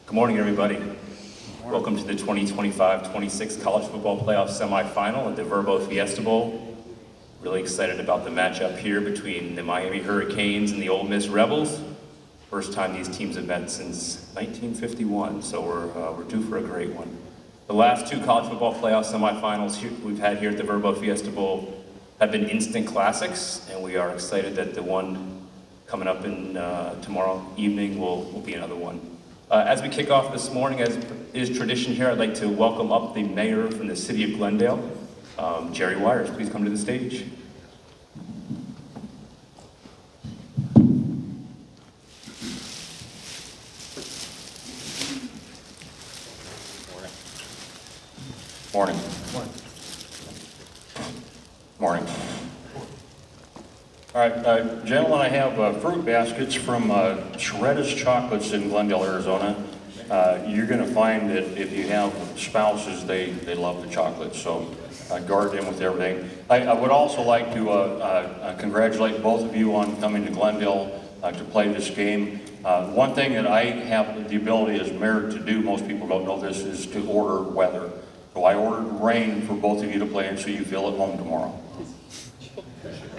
Good morning, everybody. Welcome to the 2025-26 College Football Playoff Semifinal at the Verbo Fiesta Bowl. Really excited about the matchup here between the Miami Hurricanes and the Ole Miss Rebels. First time these teams have met since 1951, so we're due for a great one. The last two College Football Playoff Semifinals we've had here at the Verbo Fiesta Bowl have been instant classics, and we are excited that the one coming up in tomorrow evening will be another one. As we kick off this morning, as is tradition here, I'd like to welcome up the mayor from the city of Glendale, Jerry Wires. Please come to the stage. Morning. Morning. All right, gentlemen, I have fruit baskets from Shredda's Chocolates in Glendale, Arizona. You're going to find that if you have spouses, they love the chocolate, so guard them with everything. I would also like to congratulate both of you on coming to Glendale to play this game. One thing that I have the ability as mayor to do, most people don't know this, is to order weather. So I ordered rain for both of you to play in, so you feel at home tomorrow.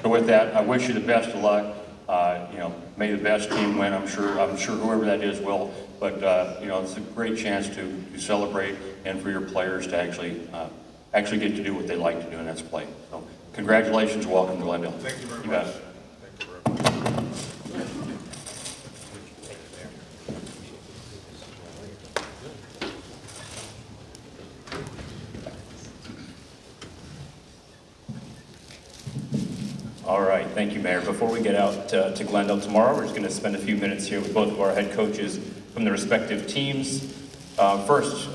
So with that, I wish you the best of luck. May the best team win. I'm sure whoever that is will. But it's a great chance to celebrate and for your players to actually get to do what they like to do, and that's play. So congratulations, welcome to Glendale. Thank you very much. Thank you very much. All right, thank you, Mayor. Before we get out to Glendale tomorrow, we're just going to spend a few minutes here with both of our head coaches from the respective teams. First,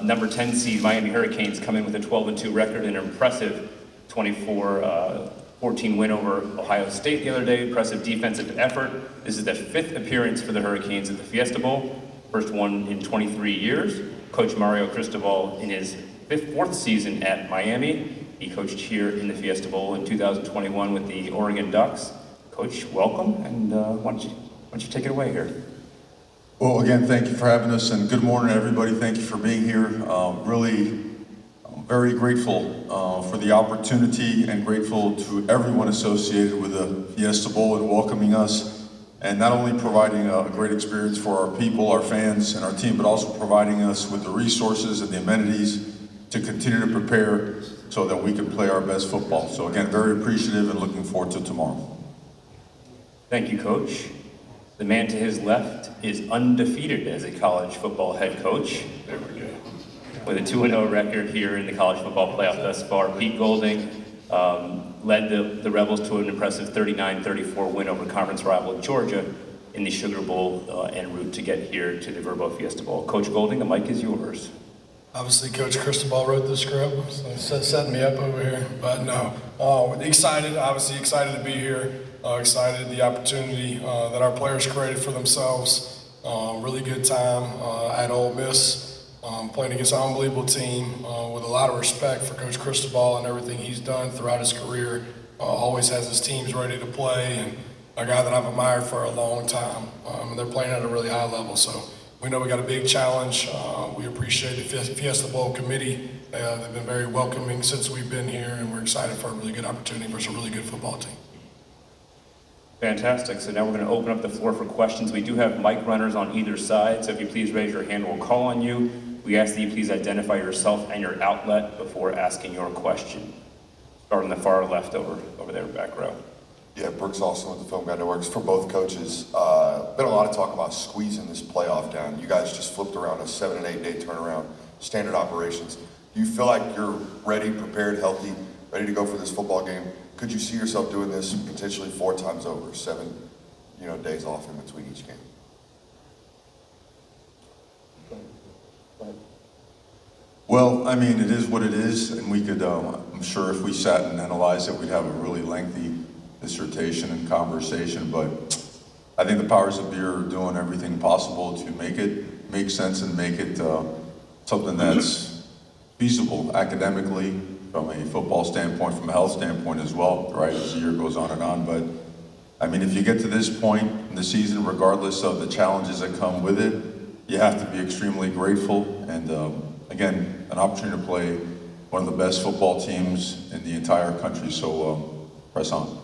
number 10 seed Miami Hurricanes come in with a 12-2 record, an impressive 24-14 win over Ohio State the other day. Impressive defensive effort. This is the 5th appearance for the Hurricanes at the Fiesta Bowl, first one in 23 years. Coach Mario Cristobal in his 4th season at Miami. He coached here in the Fiesta Bowl in 2021 with the Oregon Ducks. Coach, welcome, and why don't you take it away here? Well, again, thank you for having us, and good morning, everybody. Thank you for being here. Really very grateful for the opportunity and grateful to everyone associated with the Fiesta Bowl and welcoming us, and not only providing a great experience for our people, our fans, and our team, but also providing us with the resources and the amenities to continue to prepare so that we can play our best football. So again, very appreciative and looking forward to tomorrow. Thank you, Coach. The man to his left is undefeated as a college football head coach. There we go. With a 2-0 record here in the college football playoff thus far. Pete Golding led the Rebels to an impressive 39-34 win over conference rival Georgia in the Sugar Bowl en route to get here to the Verbo Fiesta Bowl. Coach Golding, the mic is yours. Obviously, Coach Cristobal wrote the script, so setting me up over here. But no, excited to be here. Excited the opportunity that our players created for themselves. Really good time at Ole Miss, playing against an unbelievable team with a lot of respect for Coach Cristobal and everything he's done throughout his career. Always has his teams ready to play, and a guy that I've admired for a long time. They're playing at a really high level, so we know we got a big challenge. We appreciate the Fiesta Bowl committee. They've been very welcoming since we've been here, and we're excited for a really good opportunity versus a really good football team. Fantastic. So now we're going to open up the floor for questions. We do have mic runners on either side, so if you please raise your hand, we'll call on you. We ask that you please identify yourself and your outlet before asking your question. Start on the far left over there, back row. Yeah, Brooks Austin with the Film Guy Networks. For both coaches, been a lot of talk about squeezing this playoff down. You guys just flipped around a 7 and 8 day turnaround, standard operations. Do you feel like you're ready, prepared, healthy, ready to go for this football game? Could you see yourself doing this potentially 4 times over, 7 days off in between each game? Well, I mean, it is what it is, and we could, I'm sure if we sat and analyzed it, we'd have a really lengthy dissertation and conversation, but I think the powers that be are doing everything possible to make it make sense and make it something that's feasible academically, from a football standpoint, from a health standpoint as well, right, as the year goes on and on. But I mean, if you get to this point in the season, regardless of the challenges that come with it, you have to be extremely grateful. And again, an opportunity to play one of the best football teams in the entire country. So press on.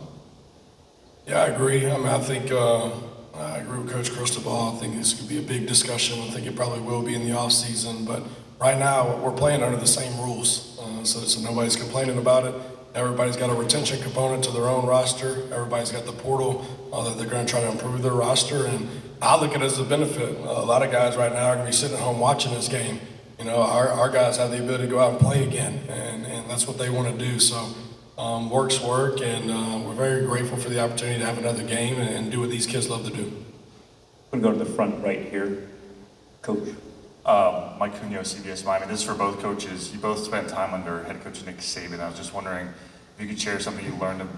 Yeah, I agree. I mean, I think I agree with Coach Cristobal. I think this could be a big discussion. I think it probably will be in the off season. But right now, we're playing under the same rules, so nobody's complaining about it. Everybody's got a retention component to their own roster. Everybody's got the portal that they're going to try to improve their roster. And I look at it as a benefit. A lot of guys right now are going to be sitting at home watching this game. You know, our guys have the ability to go out and play again, and that's what they want to do. So work's work, and we're very grateful for the opportunity to have another game and do what these kids love to do. I'm going to go to the front right here. Coach. Mike Cunio, CBS Miami. This is for both coaches. You both spent time under head coach Nick Saban. I was just wondering if you could share something you learned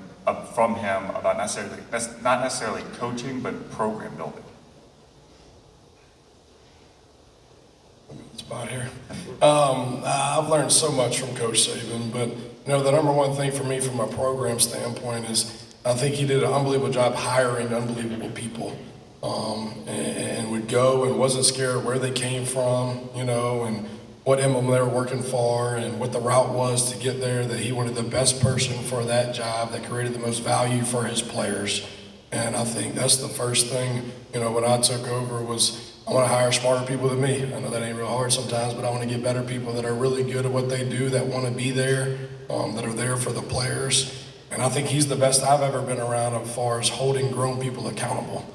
from him about not necessarily coaching, but program building. Spot here. I've learned so much from Coach Saban, but you know, the number one thing for me from a program standpoint is I think he did an unbelievable job hiring unbelievable people. And would go and wasn't scared where they came from, you know, and what emblem they were working for and what the route was to get there, that he wanted the best person for that job that created the most value for his players. And I think that's the first thing, you know, when I took over was I want to hire smarter people than me. I know that ain't real hard sometimes, but I want to get better people that are really good at what they do, that want to be there, that are there for the players. And I think he's the best I've ever been around as far as holding grown people accountable.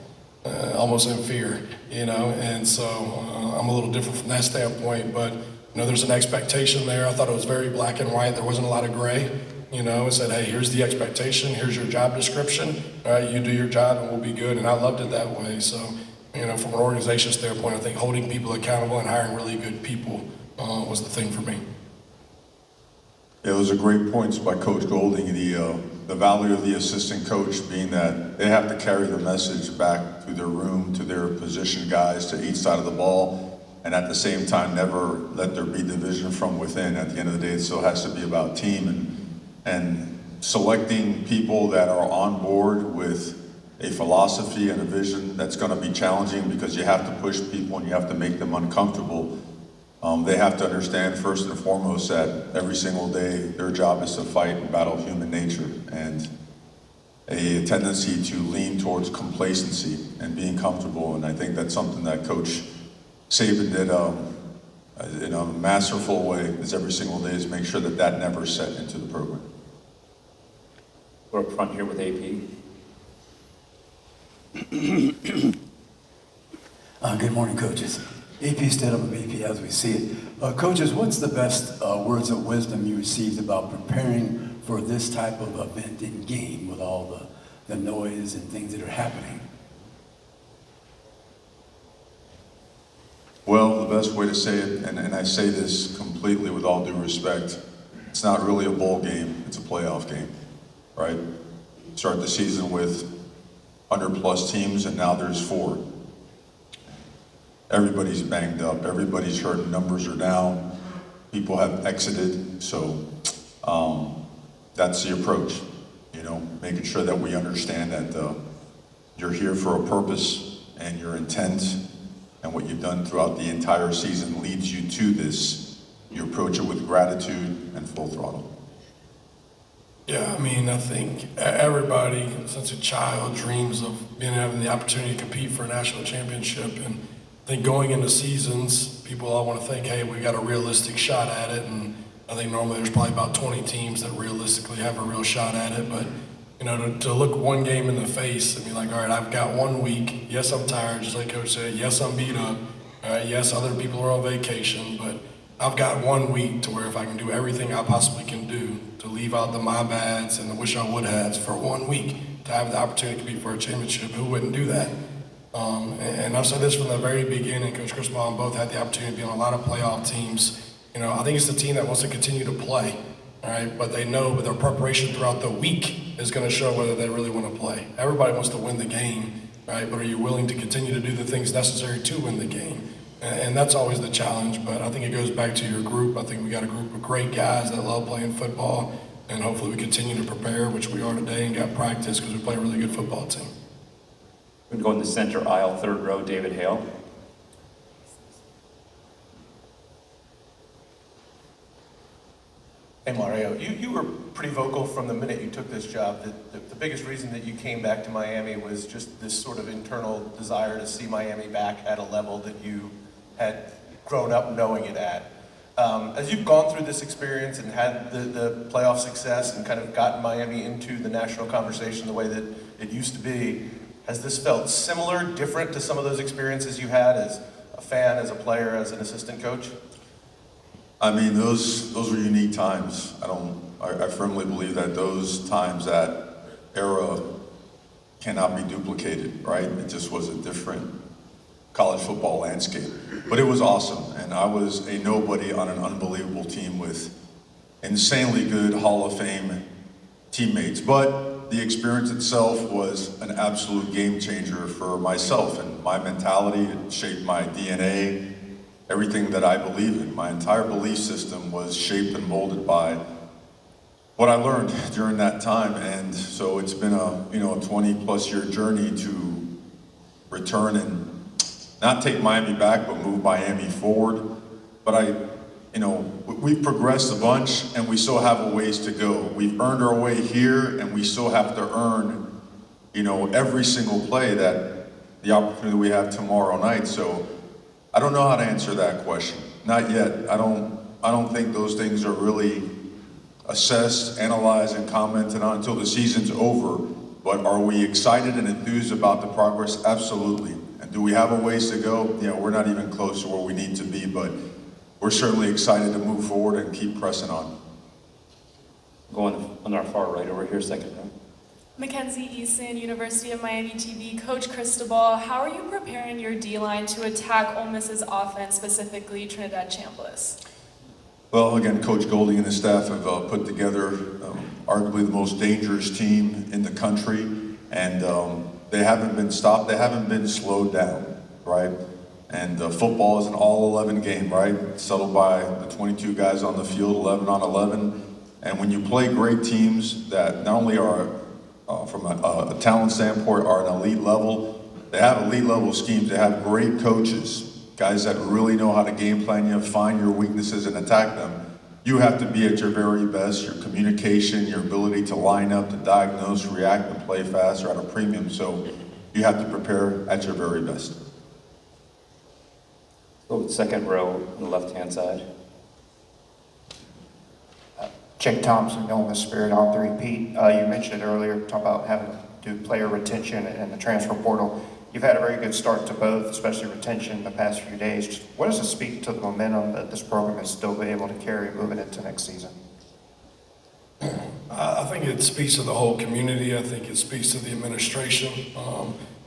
Almost in fear, you know, and so I'm a little different from that standpoint, but, you know, there's an expectation there. I thought it was very black and white. There wasn't a lot of gray, you know. It said, hey, here's the expectation, here's your job description, all right, you do your job and we'll be good, and I loved it that way. So, you know, from an organization standpoint, I think holding people accountable and hiring really good people was the thing for me. Yeah, those are great points by Coach Golding. The value of the assistant coach being that they have to carry the message back to their room, to their position guys, to each side of the ball, and at the same time never let there be division from within. At the end of the day, it still has to be about team and selecting people that are on board with a philosophy and a vision that's going to be challenging because you have to push people and you have to make them uncomfortable. They have to understand first and foremost that every single day their job is to fight and battle human nature and a tendency to lean towards complacency and being comfortable. And I think that's something that Coach Saban did in a masterful way is every single day is make sure that that never set into the program. We're up front here with AP. Good morning, coaches. AP Stedham of AP as we see it. Coaches, what's the best words of wisdom you received about preparing for this type of event and game with all the noise and things that are happening? Well, the best way to say it, and I say this completely with all due respect, it's not really a bowl game, it's a playoff game, right? Start the season with 100+ teams, and now there's 4. Everybody's banged up, everybody's hurt, numbers are down, people have exited, so that's the approach, you know, making sure that we understand that you're here for a purpose and your intent and what you've done throughout the entire season leads you to this. You approach it with gratitude and full throttle. Yeah, I mean, I think everybody since a child dreams of having the opportunity to compete for a national championship, and I think going into seasons, people all want to think, hey, we got a realistic shot at it, and I think normally there's probably about 20 teams that realistically have a real shot at it, but you know, to look one game in the face and be like, all right, I've got 1 week. Yes, I'm tired, just like Coach said. Yes, I'm beat up. Yes, other people are on vacation, but I've got 1 week to where if I can do everything I possibly can do to leave out the my bads and the wish I would have for 1 week to have the opportunity to compete for a championship, who wouldn't do that? And I've said this from the very beginning. Coach Cristobal and both had the opportunity to be on a lot of playoff teams. You know, I think it's the team that wants to continue to play, all right? But they know with their preparation throughout the week is going to show whether they really want to play. Everybody wants to win the game, right? But are you willing to continue to do the things necessary to win the game? And that's always the challenge. But I think it goes back to your group. I think we got a group of great guys that love playing football, and hopefully we continue to prepare, which we are today, and got practice because we play a really good football team. We're going to go in the center aisle, third row, David Hale. Hey Mario, you were pretty vocal from the minute you took this job that the biggest reason that you came back to Miami was just this sort of internal desire to see Miami back at a level that you had grown up knowing it at. As you've gone through this experience and had the playoff success and kind of gotten Miami into the national conversation the way that it used to be, has this felt similar, different to some of those experiences you had as a fan, as a player, as an assistant coach? I mean, those were unique times. I firmly believe that those times, that era cannot be duplicated, right? It just was a different college football landscape. But it was awesome, and I was a nobody on an unbelievable team with insanely good Hall of Fame teammates. But the experience itself was an absolute game changer for myself and my mentality. It shaped my DNA. Everything that I believe in, my entire belief system was shaped and molded by what I learned during that time. And so it's been a 20+ year journey to return and not take Miami back, but move Miami forward. But we've progressed a bunch and we still have a ways to go. We've earned our way here and we still have to earn, every single play that the opportunity we have tomorrow night. So I don't know how to answer that question. Not yet. I don't think those things are really assessed, analyzed, and commented on until the season's over. But are we excited and enthused about the progress? Absolutely. And do we have a ways to go? We're not even close to where we need to be, but we're certainly excited to move forward and keep pressing on. Going on our far right over here, second row. Mackenzie Eason, University of Miami TV. Coach Cristobal, how are you preparing your D-line to attack Ole Miss's offense, specifically Trinidad Chambliss? Well, again, Coach Golding and his staff have put together arguably the most dangerous team in the country, and they haven't been stopped, they haven't been slowed down, right? And football is an all-11 game, right? Settled by the 22 guys on the field, 11 on 11. And when you play great teams that not only are from a talent standpoint are an elite level, they have elite level schemes, they have great coaches, guys that really know how to game plan you, find your weaknesses and attack them. You have to be at your very best. Your communication, your ability to line up, to diagnose, react, and play fast are at a premium. So you have to prepare at your very best. Go with second row on the left-hand side. Jake Thompson, Ole Miss Spirit on 3. Pete, you mentioned it earlier, talking about having to do player retention and the transfer portal. You've had a very good start to both, especially retention in the past few days. Just what does it speak to the momentum that this program has still been able to carry moving into next season? I think it speaks to the whole community. I think it speaks to the administration.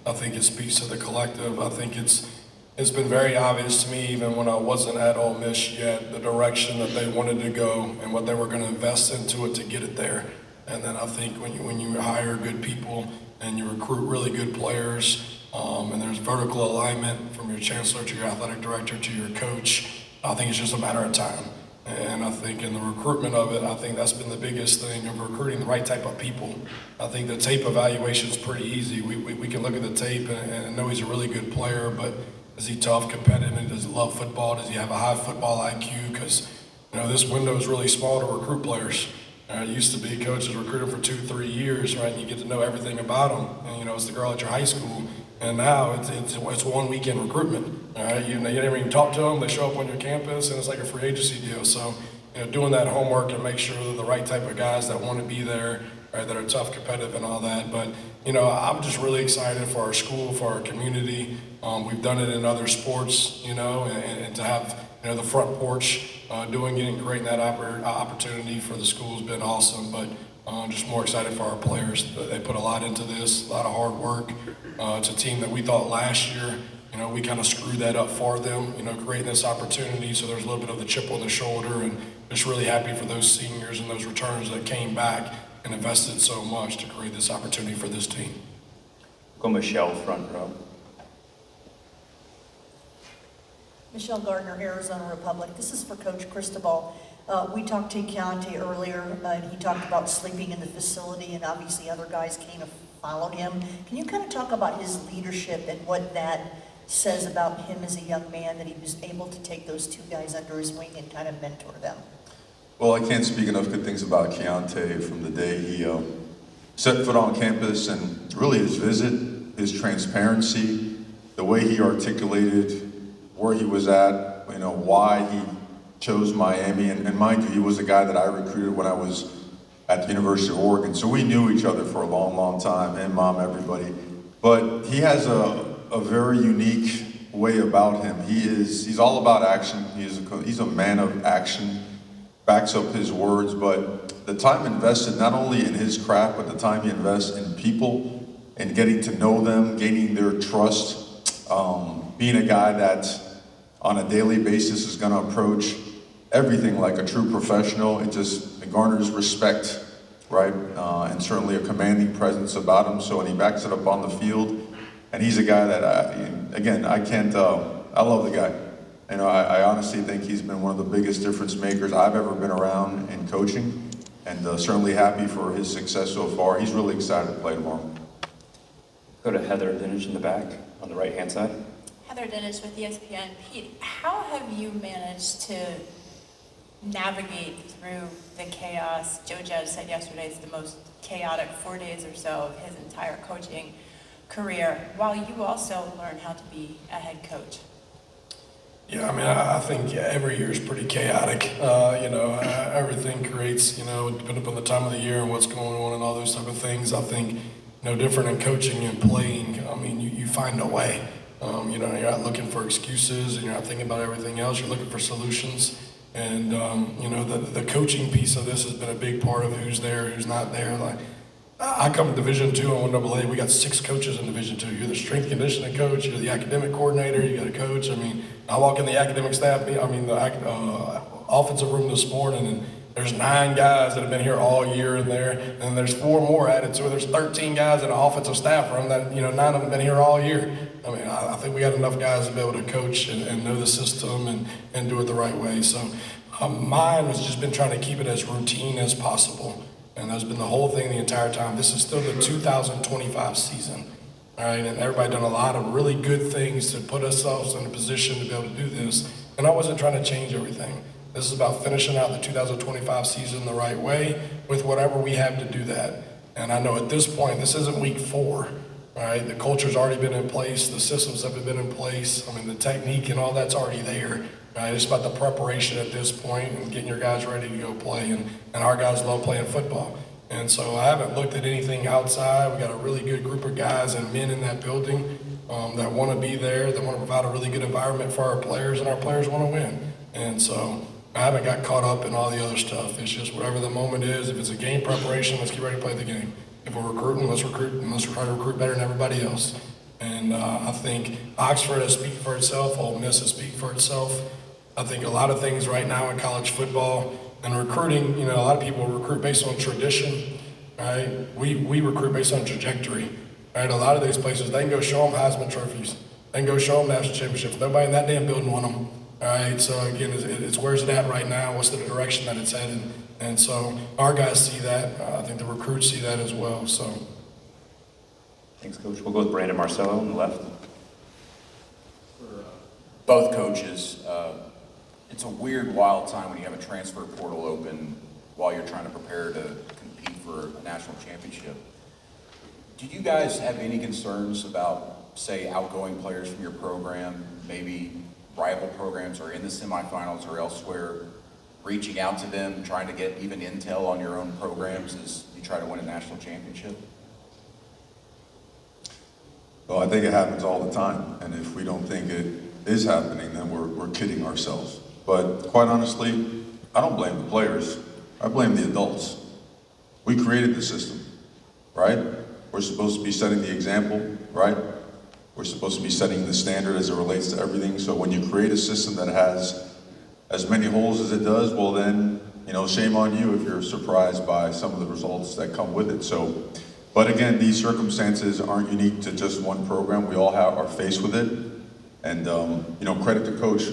I think it speaks to the collective. I think it's been very obvious to me, even when I wasn't at Ole Miss yet, the direction that they wanted to go and what they were going to invest into it to get it there. And then I think when you hire good people and you recruit really good players, and there's vertical alignment from your chancellor to your athletic director to your coach, I think it's just a matter of time. And I think in the recruitment of it, I think that's been the biggest thing of recruiting the right type of people. I think the tape evaluation is pretty easy. We can look at the tape and know he's a really good player, but is he tough, competitive? Does he love football? Does he have a high football IQ? Because this window is really small to recruit players. It used to be coaches recruited for 2-3 years, right? And you get to know everything about them. And it's the girl at your high school. And now it's 1 weekend recruitment. All right, you never even talk to them. They show up on your campus, and it's like a free agency deal. So, doing that homework and make sure they're the right type of guys that want to be there, right, that are tough, competitive, and all that. But I'm just really excited for our school, for our community. We've done it in other sports, and to have the front porch doing it and creating that opportunity for the school has been awesome. But just more excited for our players. They put a lot into this, a lot of hard work. It's a team that we thought last year, we kind of screwed that up for them, creating this opportunity. So there's a little bit of the chip on the shoulder, and just really happy for those seniors and those returns that came back and invested so much to create this opportunity for this team. Go Michelle, front row. Michelle Gardner, Arizona Republic. This is for Coach Cristobal. We talked to Keontae earlier, and he talked about sleeping in the facility, and obviously other guys came and followed him. Can you kind of talk about his leadership and what that says about him as a young man, that he was able to take those two guys under his wing and kind of mentor them? Well, I can't speak enough good things about Keontae from the day he set foot on campus, and really his visit, his transparency, the way he articulated where he was at, you know, why he chose Miami. And mind you, he was a guy that I recruited when I was at the University of Oregon. So we knew each other for a long, long time, him, mom, everybody. But he has a very unique way about him. He's all about action. He's a man of action, backs up his words, but the time invested not only in his craft, but the time he invests in people and getting to know them, gaining their trust, being a guy that on a daily basis is gonna approach everything like a true professional. It garners respect, right? And certainly a commanding presence about him. So, and he backs it up on the field. And he's a guy that, I love the guy. You know, I honestly think he's been one of the biggest difference makers I've ever been around in coaching, and certainly happy for his success so far. He's really excited to play tomorrow. Go to Heather Dinich in the back on the right-hand side. Heather Dinich with ESPN. Pete, how have you managed to navigate through the chaos? Joe Judge said yesterday it's the most chaotic 4 days or so of his entire coaching career, while you also learn how to be a head coach. Yeah, I mean, I think every year is pretty chaotic. Everything creates, depending upon the time of the year and what's going on and all those type of things. I think no different in coaching and playing. I mean, you find a way. You're not looking for excuses, and you're not thinking about everything else. You're looking for solutions. And the coaching piece of this has been a big part of who's there, who's not there. Like, I come to Division II on 1AA. We got 6 coaches in Division II. You're the strength conditioning coach. You're the academic coordinator. You got a coach. I mean, I walk in the academic staff. The offensive room this morning, and there's 9 guys that have been here all year in there, and there's 4 more added. So there's 13 guys in the offensive staff room that 9 of them have been here all year. I mean, I think we got enough guys to be able to coach and know the system and do it the right way. So mine has just been trying to keep it as routine as possible. And that's been the whole thing the entire time. This is still the 2025 season, all right? And everybody done a lot of really good things to put ourselves in a position to be able to do this. And I wasn't trying to change everything. This is about finishing out the 2025 season the right way with whatever we have to do that. And I know at this point, this isn't week 4, all right? The culture's already been in place. The systems have been in place. I mean, the technique and all that's already there. Right, it's about the preparation at this point and getting your guys ready to go play. And our guys love playing football. And so I haven't looked at anything outside. We got a really good group of guys and men in that building that want to be there, that want to provide a really good environment for our players, and our players want to win. And so I haven't got caught up in all the other stuff. It's just whatever the moment is. If it's a game preparation, let's get ready to play the game. If we're recruiting, let's recruit, and let's try to recruit better than everybody else. And I think Oxford has speak for itself. Ole Miss has speak for itself. I think a lot of things right now in college football and recruiting, a lot of people recruit based on tradition, right? We recruit based on trajectory, right? A lot of these places, they can go show them Heisman trophies. They can go show them national championships. Nobody in that damn building want them, all right? So again, it's where's it at right now? What's the direction that it's headed? And so our guys see that. I think the recruits see that as well, so. Thanks, Coach. We'll go with Brandon Marcello on the left. Both coaches, it's a weird, wild time when you have a transfer portal open while you're trying to prepare to compete for a national championship. Do you guys have any concerns about, say, outgoing players from your program, maybe rival programs or in the semifinals or elsewhere, reaching out to them, trying to get even intel on your own programs as you try to win a national championship? Well, I think it happens all the time. And if we don't think it is happening, then we're kidding ourselves. But quite honestly, I don't blame the players. I blame the adults. We created the system, right? We're supposed to be setting the example, right? We're supposed to be setting the standard as it relates to everything. So when you create a system that has as many holes as it does, well then, shame on you if you're surprised by some of the results that come with it. So, but again, these circumstances aren't unique to just one program. We all are faced with it. And, credit to Coach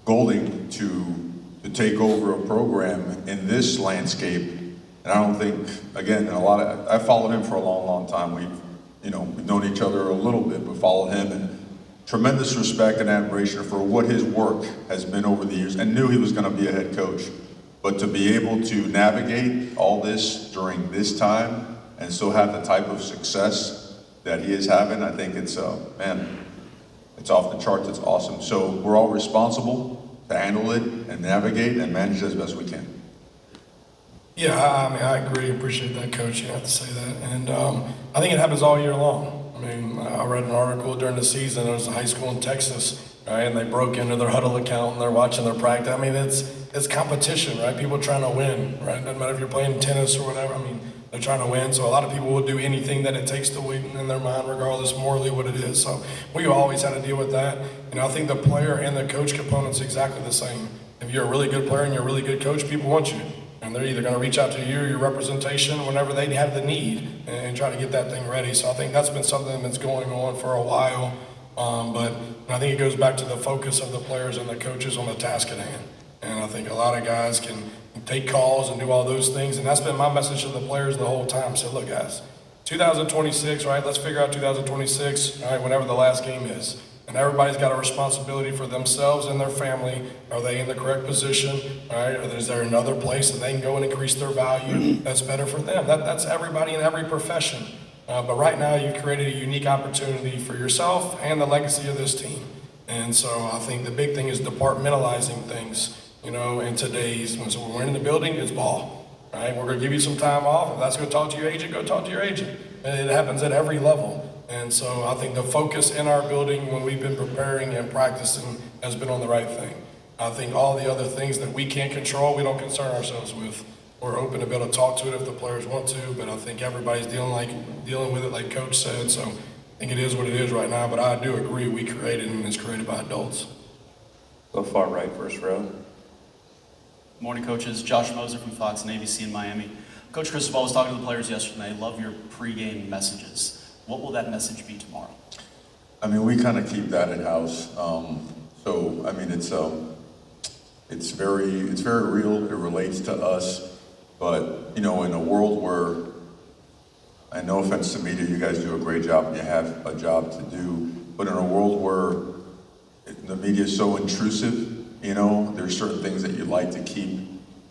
Golding to take over a program in this landscape. And I don't think, again, I followed him for a long, long time. We've known each other a little bit, but followed him, and tremendous respect and admiration for what his work has been over the years, and knew he was going to be a head coach. But to be able to navigate all this during this time and still have the type of success that he is having, I think it's, man, it's off the charts, it's awesome. So we're all responsible to handle it and navigate and manage it as best we can. Yeah, I mean, I agree. Appreciate that, Coach. You have to say that. And I think it happens all year long. I mean, I read an article during the season. There was a high school in Texas, right? And they broke into their huddle account and they're watching their practice. I mean, it's competition, right? People trying to win, right? Doesn't matter if you're playing tennis or whatever. I mean, they're trying to win. So a lot of people will do anything that it takes to win in their mind, regardless morally what it is. So we always had to deal with that. And I think the player and the coach component's exactly the same. If you're a really good player and you're a really good coach, people want you. And they're either going to reach out to you or your representation whenever they have the need and try to get that thing ready. So I think that's been something that's going on for a while. But I think it goes back to the focus of the players and the coaches on the task at hand. And I think a lot of guys can take calls and do all those things. And that's been my message to the players the whole time. I said, look, guys, 2026, right? Let's figure out 2026, all right, whenever the last game is. And everybody's got a responsibility for themselves and their family. Are they in the correct position? All right? Or is there another place that they can go and increase their value that's better for them? That's everybody in every profession. But right now, you've created a unique opportunity for yourself and the legacy of this team. And so I think the big thing is departmentalizing things. You know, in today's, so when we're in the building, it's ball. Right? We're going to give you some time off. If that's going to talk to your agent, go talk to your agent. And it happens at every level. And so I think the focus in our building when we've been preparing and practicing has been on the right thing. I think all the other things that we can't control, we don't concern ourselves with. We're open to be able to talk to it if the players want to, but I think everybody's dealing with it like Coach said. So I think it is what it is right now, but I do agree we created and it's created by adults. Go far right, first row. Morning, coaches. Josh Moser from Fox and ABC in Miami. Coach Cristobal was talking to the players yesterday. Love your pregame messages. What will that message be tomorrow? I mean, we kind of keep that in-house. So, I mean, it's very real. It relates to us. But, you know, in a world where, and no offense to media, you guys do a great job and you have a job to do. But in a world where the media is so intrusive, you know, there's certain things that you like to keep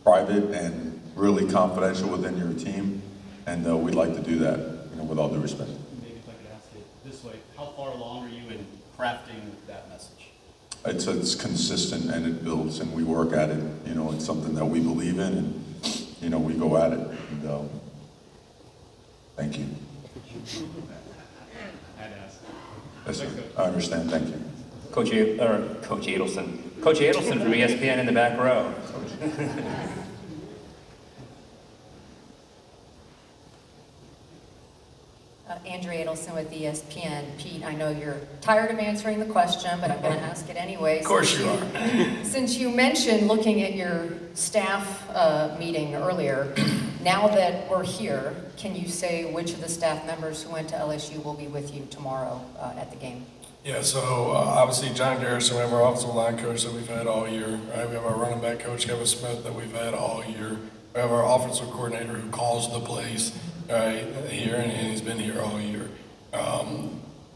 private and really confidential within your team. And we'd like to do that, you know, with all due respect. This way, how far along are you in crafting that message? It's consistent and it builds and we work at it. You know, it's something that we believe in and, you know, we go at it. And, thank you. Yes, sir. I understand. Thank you. Coach Adelson. Coach Adelson from ESPN in the back row. Andrea Adelson with ESPN. Pete, I know you're tired of answering the question, but I'm going to ask it anyway. Of course you are. Since you mentioned looking at your staff meeting earlier, now that we're here, can you say which of the staff members who went to LSU will be with you tomorrow at the game? Yeah, so obviously John Garrison, we have our offensive line coach that we've had all year. Right? We have our running back coach, Kevin Smith, that we've had all year. We have our offensive coordinator who calls the plays here, and he's been here all year.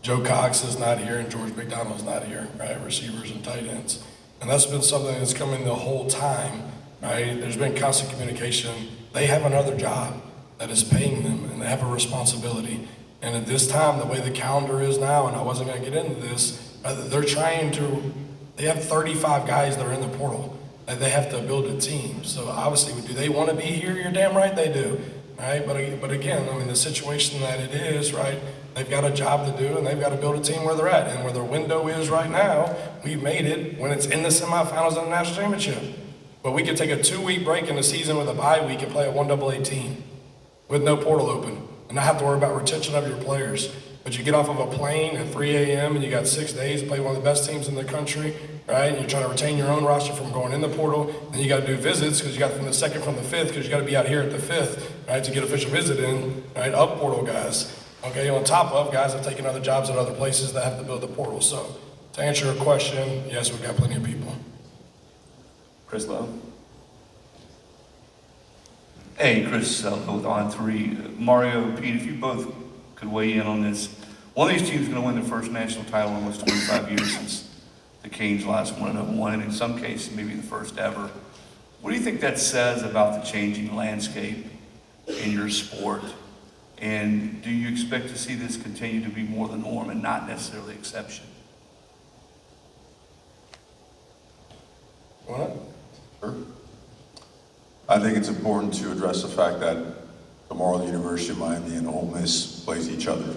Joe Cox is not here, and George McDonald's not here, right? Receivers and tight ends. And that's been something that's coming the whole time, right? There's been constant communication. They have another job that is paying them, and they have a responsibility. And at this time, the way the calendar is now, and I wasn't going to get into this, they have 35 guys that are in the portal. They have to build a team. So obviously, do they want to be here? You're damn right they do, right? But again, I mean, the situation that it is, right? They've got a job to do, and they've got to build a team where they're at. And where their window is right now, we've made it when it's in the semifinals of the national championship. But we could take a 2-week break in the season with a bye week and play a 1AA team with no portal open and not have to worry about retention of your players. But you get off of a plane at 3 a.m. and you got 6 days to play one of the best teams in the country, right? And you're trying to retain your own roster from going in the portal. Then you got to do visits because you got from the 2nd from the 5th because you got to be out here at the 5th, right, to get official visit in, right, of portal guys. Okay, on top of guys that have taken other jobs at other places that have to build the portal. So to answer your question, yes, we've got plenty of people. Chris Lowe. Hey, Chris with On3. Mario, Pete, if you both could weigh in on this. One of these teams is going to win their first national title in almost 25 years since the Canes last one and in some cases maybe the first ever. What do you think that says about the changing landscape in your sport? And do you expect to see this continue to be more the norm and not necessarily exception? What? Sure. I think it's important to address the fact that tomorrow the University of Miami and Ole Miss plays each other.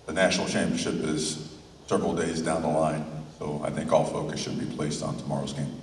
The national championship is several days down the line, so I think all focus should be placed on tomorrow's game.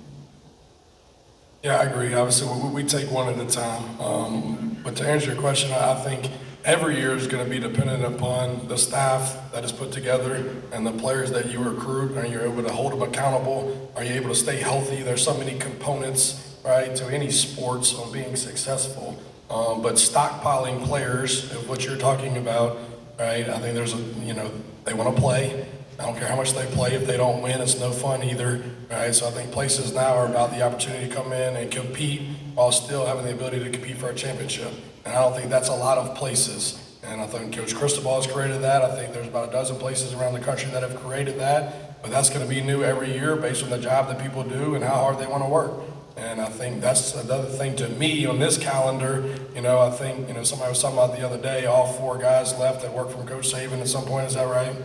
Yeah, I agree. Obviously, we take one at a time. But to answer your question, I think every year is going to be dependent upon the staff that is put together and the players that you recruit. Are you able to hold them accountable? Are you able to stay healthy? There's so many components, right, to any sports on being successful. But stockpiling players, is what you're talking about, right? I think there's they want to play. I don't care how much they play. If they don't win, it's no fun either, right? So I think places now are about the opportunity to come in and compete while still having the ability to compete for a championship. And I don't think that's a lot of places. And I think Coach Cristobal has created that. I think there's about a dozen places around the country that have created that. But that's going to be new every year based on the job that people do and how hard they want to work. And I think that's another thing to me on this calendar. I think, somebody was talking about the other day, all 4 guys left that worked from Coach Saban at some point. Is that right?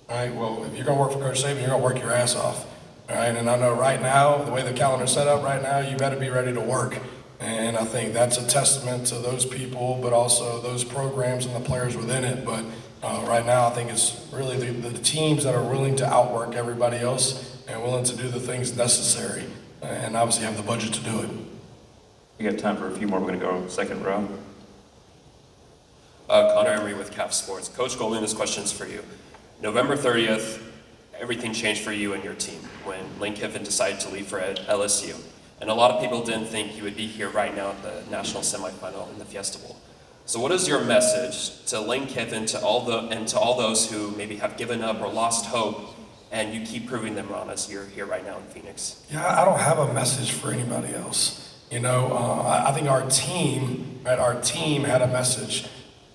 All right, well, if you're going to work for Coach Saban, you're going to work your ass off. All right, and I know right now, the way the calendar's set up right now, you better be ready to work. And I think that's a testament to those people, but also those programs and the players within it. But right now, I think it's really the teams that are willing to outwork everybody else and willing to do the things necessary and obviously have the budget to do it. We got time for a few more. We're going to go second row. Connor Emery with CAF Sports. Coach Golden, this question's for you. November 30th, everything changed for you and your team when Lane Kiffin decided to leave for LSU. And a lot of people didn't think you would be here right now at the national semifinal in the Fiesta Bowl. So what is your message to Lane Kiffin, to all those who maybe have given up or lost hope, and you keep proving them wrong as you're here right now in Phoenix? Yeah, I don't have a message for anybody else. I think our team had a message.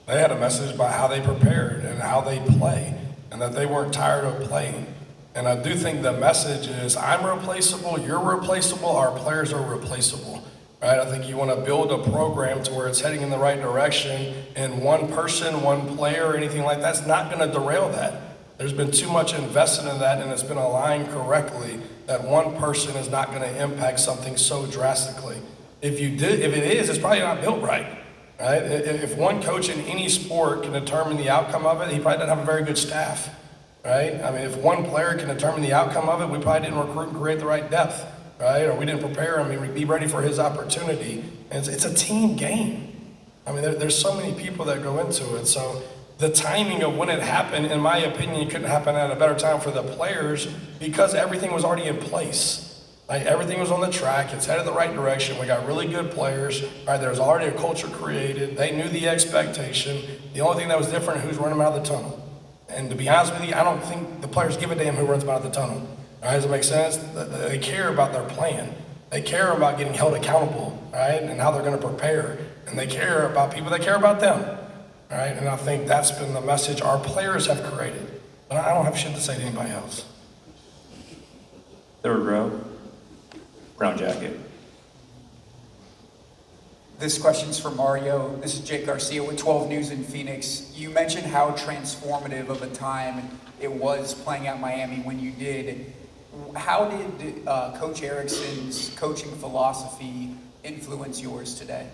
They had a message about how they prepared and how they play, and that they weren't tired of playing. And I do think the message is, I'm replaceable, you're replaceable, our players are replaceable, right? I think you want to build a program to where it's heading in the right direction, and one person, one player, or anything like that's not going to derail that. There's been too much invested in that, and it's been aligned correctly that one person is not going to impact something so drastically. If it is, it's probably not built right. Right? If one coach in any sport can determine the outcome of it, he probably doesn't have a very good staff, right? I mean, if one player can determine the outcome of it, we probably didn't recruit and create the right depth, right? Or we didn't prepare him and be ready for his opportunity. And it's a team game. I mean, there's so many people that go into it. So the timing of when it happened, in my opinion, it couldn't happen at a better time for the players because everything was already in place. Like, everything was on the track. It's headed the right direction. We got really good players. Right, there's already a culture created. They knew the expectation. The only thing that was different, who's running them out of the tunnel. And to be honest with you, I don't think the players give a damn who runs them out of the tunnel. All right, does it make sense? They care about their plan. They care about getting held accountable, right, and how they're going to prepare. And they care about people that care about them, right? And I think that's been the message our players have created. But I don't have shit to say to anybody else. Third row. Brown jacket. This question's for Mario. This is Jake Garcia with 12 News in Phoenix. You mentioned how transformative of a time it was playing at Miami when you did. How did Coach Erickson's coaching philosophy influence yours today?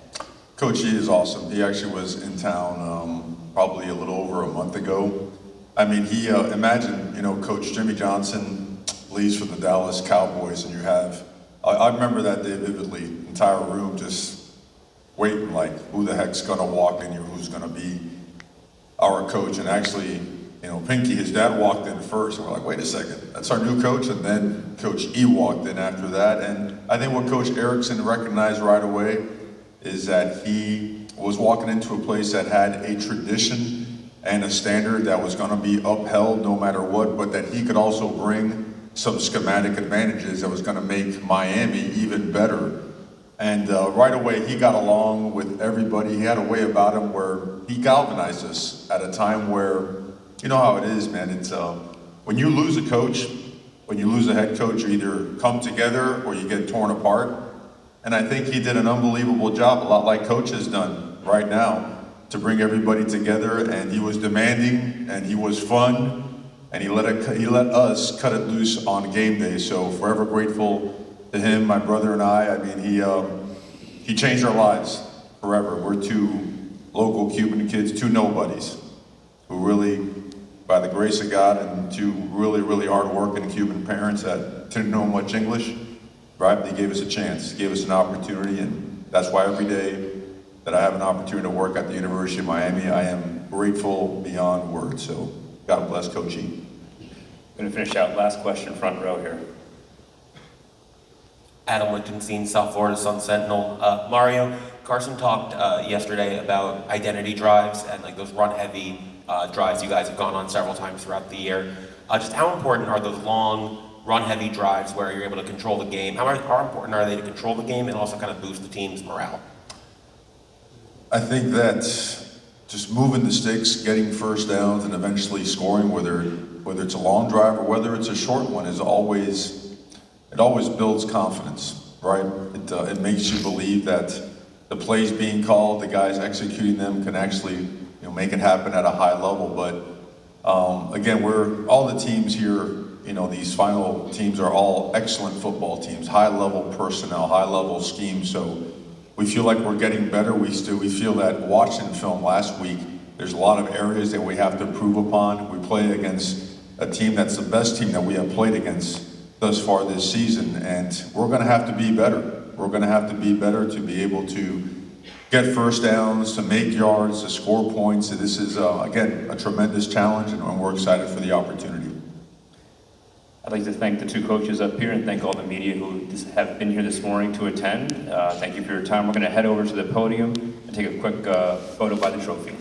Coach E is awesome. He actually was in town probably a little over a month ago. I mean, he imagine, Coach Jimmy Johnson leaves for the Dallas Cowboys, and you have, I remember that day vividly, entire room just waiting, like, who the heck's gonna walk in here, who's gonna be our coach. And actually, Pinky, his dad, walked in first, and we're like, wait a second, that's our new coach. And then Coach E walked in after that. And I think what Coach Erickson recognized right away is that he was walking into a place that had a tradition and a standard that was gonna be upheld no matter what, but that he could also bring some schematic advantages that was gonna make Miami even better. And right away, he got along with everybody. He had a way about him where he galvanized us at a time where, you know how it is, man. It's when you lose a coach, when you lose a head coach, you either come together or you get torn apart. And I think he did an unbelievable job, a lot like Coach has done right now, to bring everybody together. And he was demanding, and he was fun, and he let us cut it loose on game day. So forever grateful to him, my brother and I. I mean, he changed our lives forever. We're two local Cuban kids, two nobodies, who really, by the grace of God, and two really, really hard-working Cuban parents that didn't know much English, right? They gave us a chance, gave us an opportunity, and that's why every day that I have an opportunity to work at the University of Miami, I am grateful beyond words. So God bless Coach E. Going to finish out, last question, front row here. Adam Lichtenstein, South Florida Sun Sentinel. Mario, Carson talked yesterday about identity drives and like those run-heavy drives you guys have gone on several times throughout the year. Just how important are those long, run-heavy drives where you're able to control the game? How important are they to control the game and also kind of boost the team's morale? I think that just moving the sticks, getting first downs, and eventually scoring, whether it's a long drive or whether it's a short one, it always builds confidence, right? It makes you believe that the plays being called, the guys executing them can actually make it happen at a high level. But again, all the teams here, these final teams are all excellent football teams, high level personnel, high level schemes. So we feel like we're getting better. We feel that watching film last week, there's a lot of areas that we have to improve upon. We play against a team that's the best team that we have played against thus far this season, and we're going to have to be better. We're going to have to be better to be able to get first downs, to make yards, to score points. So this is, again, a tremendous challenge, and we're excited for the opportunity. I'd like to thank the two coaches up here and thank all the media who have been here this morning to attend. Thank you for your time. We're going to head over to the podium and take a quick photo by the trophy.